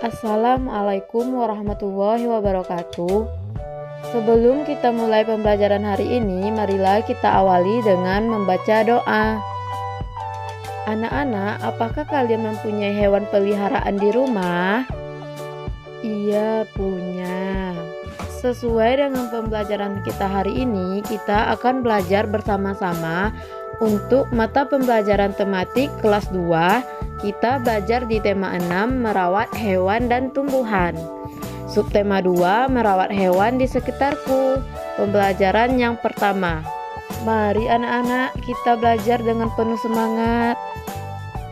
Assalamualaikum warahmatullahi wabarakatuh. Sebelum kita mulai pembelajaran hari ini, marilah kita awali dengan membaca doa. Anak-anak, apakah kalian mempunyai hewan peliharaan di rumah? Iya, punya. Sesuai dengan pembelajaran kita hari ini, kita akan belajar bersama-sama untuk mata pembelajaran tematik kelas 2. Kita belajar di tema 6, merawat hewan dan tumbuhan. Subtema 2, merawat hewan di sekitarku. Pembelajaran yang pertama. Mari anak-anak, kita belajar dengan penuh semangat.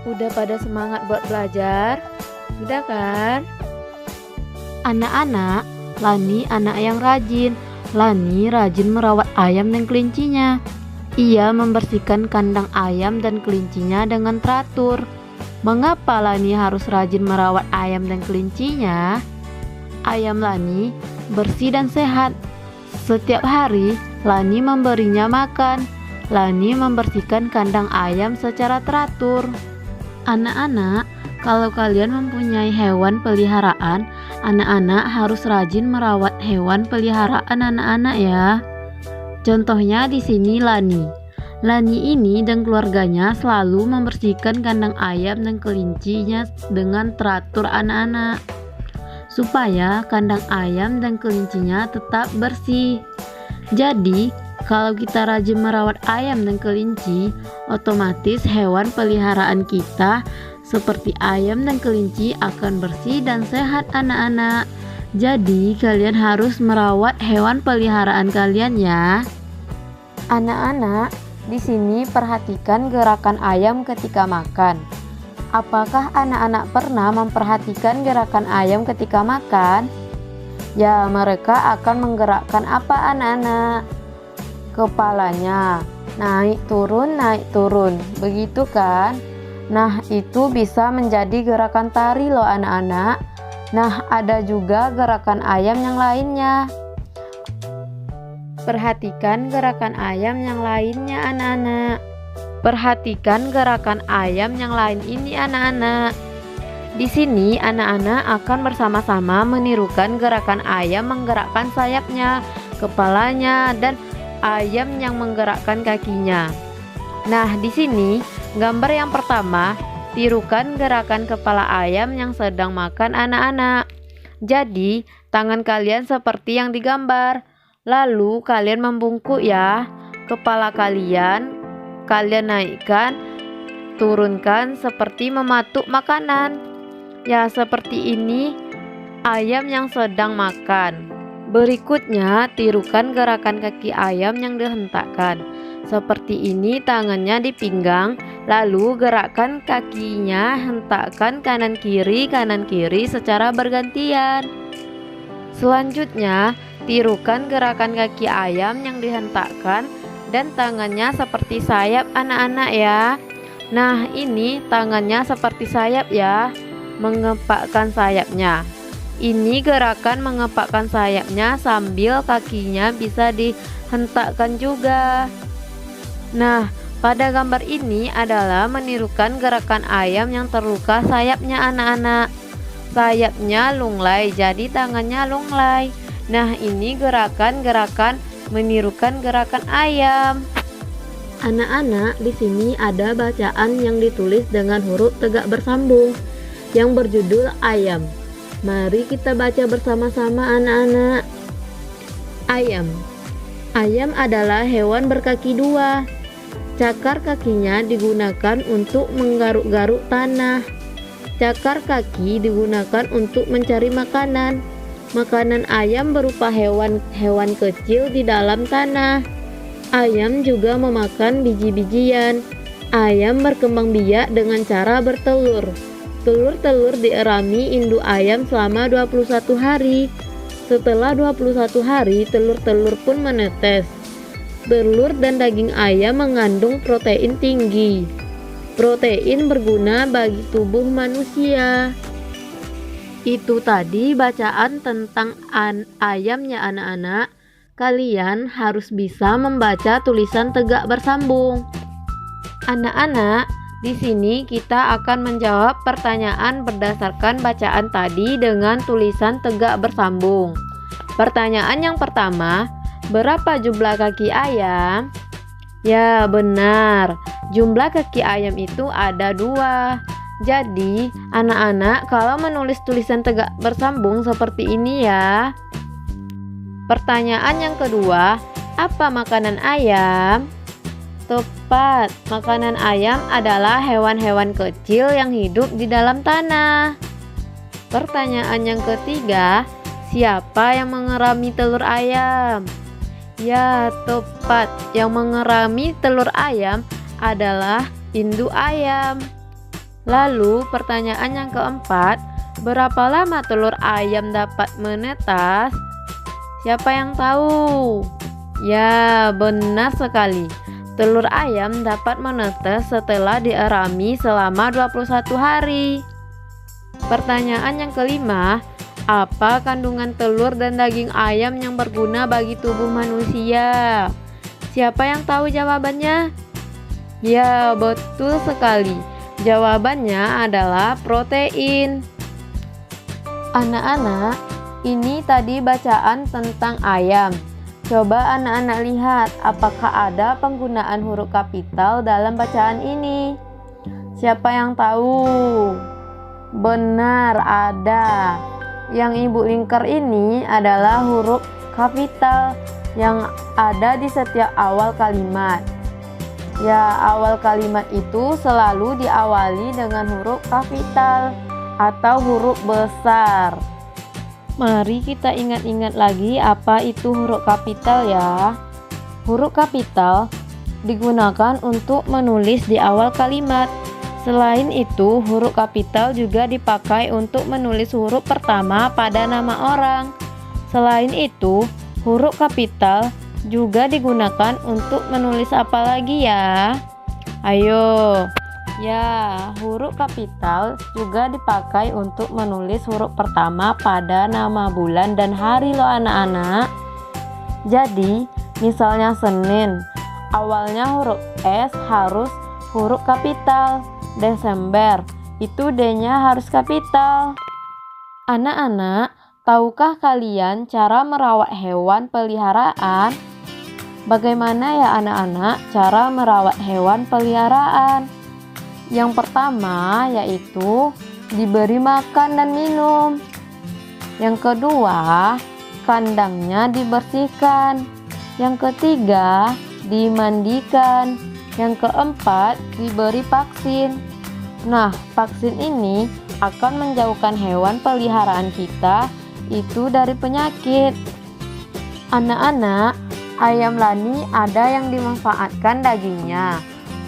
Udah pada semangat buat belajar? Udah kan? Anak-anak, Lani anak yang rajin. Lani rajin merawat ayam dan kelincinya. Ia membersihkan kandang ayam dan kelincinya dengan teratur. Mengapa Lani harus rajin merawat ayam dan kelincinya? Ayam Lani bersih dan sehat. Setiap hari Lani memberinya makan. Lani membersihkan kandang ayam secara teratur. Anak-anak, kalau kalian mempunyai hewan peliharaan, anak-anak harus rajin merawat hewan peliharaan anak-anak ya. Contohnya di sini Lani. Lani ini dan keluarganya selalu membersihkan kandang ayam dan kelincinya dengan teratur anak-anak, supaya kandang ayam dan kelincinya tetap bersih. Jadi, kalau kita rajin merawat ayam dan kelinci, otomatis hewan peliharaan kita seperti ayam dan kelinci akan bersih dan sehat anak-anak. Jadi, kalian harus merawat hewan peliharaan kalian ya. Anak-anak, di sini perhatikan gerakan ayam ketika makan. Apakah anak-anak pernah memperhatikan gerakan ayam ketika makan? Ya, mereka akan menggerakkan apa anak-anak? Kepalanya naik turun, begitu kan? Nah, itu bisa menjadi gerakan tari loh anak-anak. Nah, ada juga gerakan ayam yang lainnya. Perhatikan gerakan ayam yang lainnya anak-anak. Perhatikan gerakan ayam yang lain ini anak-anak. Di sini anak-anak akan bersama-sama menirukan gerakan ayam menggerakkan sayapnya, kepalanya, dan ayam yang menggerakkan kakinya. Nah, di sini gambar yang pertama, tirukan gerakan kepala ayam yang sedang makan anak-anak. Jadi, tangan kalian seperti yang digambar. Lalu kalian membungkuk ya. Kepala kalian naikkan, turunkan seperti mematuk makanan. Ya, seperti ini ayam yang sedang makan. Berikutnya, tirukan gerakan kaki ayam yang dihentakkan. Seperti ini tangannya di pinggang, lalu gerakkan kakinya, hentakkan kanan kiri secara bergantian. Selanjutnya, tirukan gerakan kaki ayam yang dihentakkan dan tangannya seperti sayap anak-anak ya. Nah, ini tangannya seperti sayap ya, mengepakkan sayapnya. Ini gerakan mengepakkan sayapnya sambil kakinya bisa dihentakkan juga. Nah, pada gambar ini adalah menirukan gerakan ayam yang terluka sayapnya anak-anak. Sayapnya lunglai, jadi tangannya lunglai. Nah, ini gerakan-gerakan menirukan gerakan ayam. Anak-anak, di sini ada bacaan yang ditulis dengan huruf tegak bersambung yang berjudul ayam. Mari kita baca bersama-sama anak-anak. Ayam. Ayam adalah hewan berkaki dua. Cakar kakinya digunakan untuk menggaruk-garuk tanah. Cakar kaki digunakan untuk mencari makanan. Makanan ayam berupa hewan-hewan kecil di dalam tanah. Ayam juga memakan biji-bijian. Ayam berkembang biak dengan cara bertelur. Telur-telur dierami induk ayam selama 21 hari. Setelah 21 hari, telur-telur pun menetes. Telur dan daging ayam mengandung protein tinggi. Protein berguna bagi tubuh manusia. Itu tadi bacaan tentang ayam ya anak-anak. Kalian harus bisa membaca tulisan tegak bersambung. Anak-anak, di sini kita akan menjawab pertanyaan berdasarkan bacaan tadi dengan tulisan tegak bersambung. Pertanyaan yang pertama, berapa jumlah kaki ayam? Ya, benar. Jumlah kaki ayam itu ada 2. Jadi, anak-anak kalau menulis tulisan tegak bersambung seperti ini ya. Pertanyaan yang kedua, apa makanan ayam? Tepat, makanan ayam adalah hewan-hewan kecil yang hidup di dalam tanah. Pertanyaan yang ketiga, siapa yang mengerami telur ayam? Ya, tepat, yang mengerami telur ayam adalah induk ayam. Lalu pertanyaan yang keempat, berapa lama telur ayam dapat menetas? Siapa yang tahu? Ya, benar sekali. Telur ayam dapat menetas setelah dierami selama 21 hari. Pertanyaan yang kelima, apa kandungan telur dan daging ayam yang berguna bagi tubuh manusia? Siapa yang tahu jawabannya? Ya, betul sekali. Jawabannya adalah protein. Anak-anak, ini tadi bacaan tentang ayam. Coba anak-anak lihat apakah ada penggunaan huruf kapital dalam bacaan ini. Siapa yang tahu? Benar, ada. Yang Ibu lingkar ini adalah huruf kapital yang ada di setiap awal kalimat. Ya, awal kalimat itu selalu diawali dengan huruf kapital atau huruf besar. Mari kita ingat-ingat lagi apa itu huruf kapital ya. Huruf kapital digunakan untuk menulis di awal kalimat. Selain itu, huruf kapital juga dipakai untuk menulis huruf pertama pada nama orang. Selain itu, huruf kapital juga digunakan untuk menulis apa lagi ya? Ayo. Ya, huruf kapital juga dipakai untuk menulis huruf pertama pada nama bulan dan hari loh anak-anak. Jadi, misalnya Senin, awalnya huruf S harus huruf kapital. Desember, itu D-nya harus kapital. Anak-anak, tahukah kalian cara merawat hewan peliharaan? Bagaimana ya anak-anak cara merawat hewan peliharaan? Yang pertama yaitu diberi makan dan minum. Yang kedua, kandangnya dibersihkan. Yang ketiga, dimandikan. Yang keempat, diberi vaksin. Nah, vaksin ini akan menjauhkan hewan peliharaan kita itu dari penyakit. Anak-anak, ayam lani ada yang dimanfaatkan dagingnya.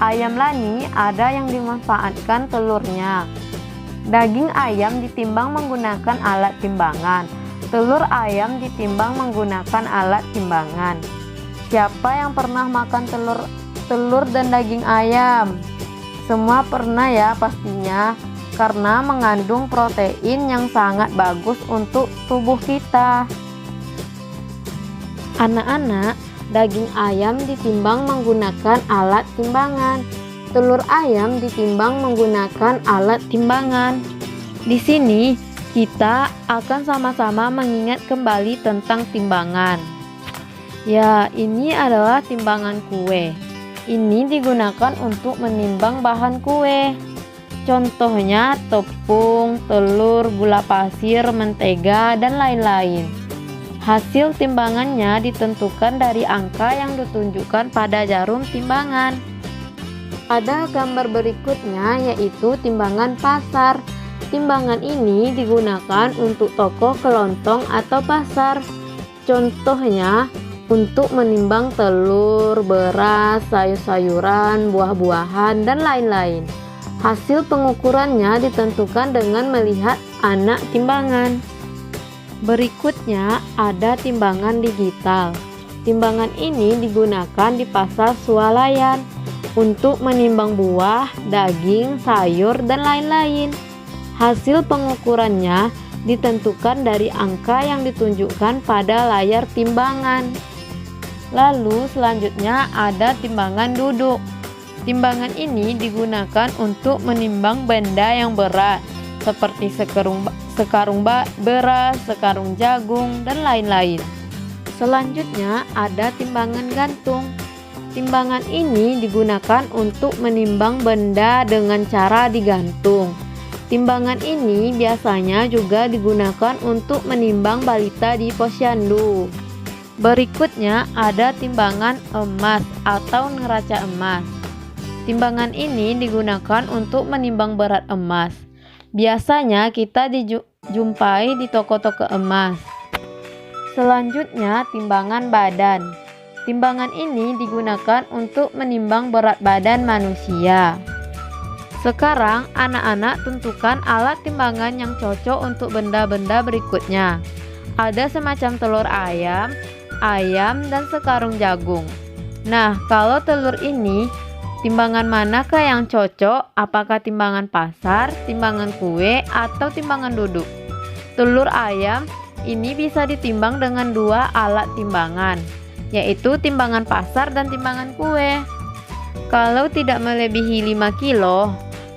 Ayam lani ada yang dimanfaatkan telurnya. Daging ayam ditimbang menggunakan alat timbangan. Telur ayam ditimbang menggunakan alat timbangan. Siapa yang pernah makan telur dan daging ayam? Semua pernah ya pastinya, karena mengandung protein yang sangat bagus untuk tubuh kita. Anak-anak, daging ayam ditimbang menggunakan alat timbangan. Telur ayam ditimbang menggunakan alat timbangan. Di sini kita akan sama-sama mengingat kembali tentang timbangan. Ya, ini adalah timbangan kue. Ini digunakan untuk menimbang bahan kue. Contohnya tepung, telur, gula pasir, mentega, dan lain-lain. Hasil timbangannya ditentukan dari angka yang ditunjukkan pada jarum timbangan. Pada gambar berikutnya yaitu timbangan pasar. Timbangan ini digunakan untuk toko kelontong atau pasar. Contohnya untuk menimbang telur, beras, sayur-sayuran, buah-buahan, dan lain-lain. Hasil pengukurannya ditentukan dengan melihat anak timbangan. Berikutnya ada timbangan digital. Timbangan ini digunakan di pasar swalayan untuk menimbang buah, daging, sayur, dan lain-lain. Hasil pengukurannya ditentukan dari angka yang ditunjukkan pada layar timbangan. Lalu selanjutnya ada timbangan duduk. Timbangan ini digunakan untuk menimbang benda yang berat seperti sekarung beras, sekarung jagung, dan lain-lain. Selanjutnya ada timbangan gantung. Timbangan ini digunakan untuk menimbang benda dengan cara digantung. Timbangan ini biasanya juga digunakan untuk menimbang balita di posyandu. Berikutnya ada timbangan emas atau neraca emas. Timbangan ini digunakan untuk menimbang berat emas. Biasanya kita dijumpai di toko-toko emas. Selanjutnya timbangan badan. Timbangan ini digunakan untuk menimbang berat badan manusia. Sekarang anak-anak tentukan alat timbangan yang cocok untuk benda-benda berikutnya. Ada semacam telur ayam, dan sekarung jagung. Nah, kalau telur ini, timbangan manakah yang cocok? Apakah timbangan pasar, timbangan kue, atau timbangan duduk? Telur ayam ini bisa ditimbang dengan dua alat timbangan, yaitu timbangan pasar dan timbangan kue. Kalau tidak melebihi 5 kilo,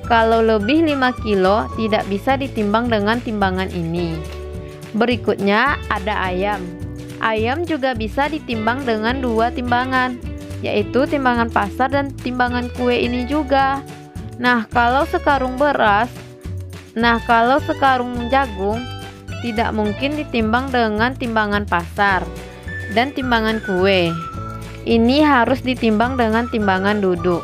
kalau lebih 5 kilo tidak bisa ditimbang dengan timbangan ini. Berikutnya ada ayam. Ayam juga bisa ditimbang dengan dua timbangan, yaitu timbangan pasar dan timbangan kue ini juga. Nah, kalau sekarung jagung tidak mungkin ditimbang dengan timbangan pasar dan timbangan kue. Ini harus ditimbang dengan timbangan duduk.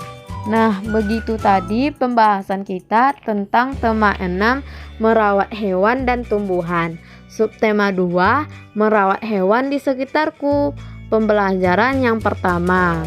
Nah, begitu tadi pembahasan kita tentang tema 6, merawat hewan dan tumbuhan. Subtema 2, merawat hewan di sekitarku. Pembelajaran yang pertama.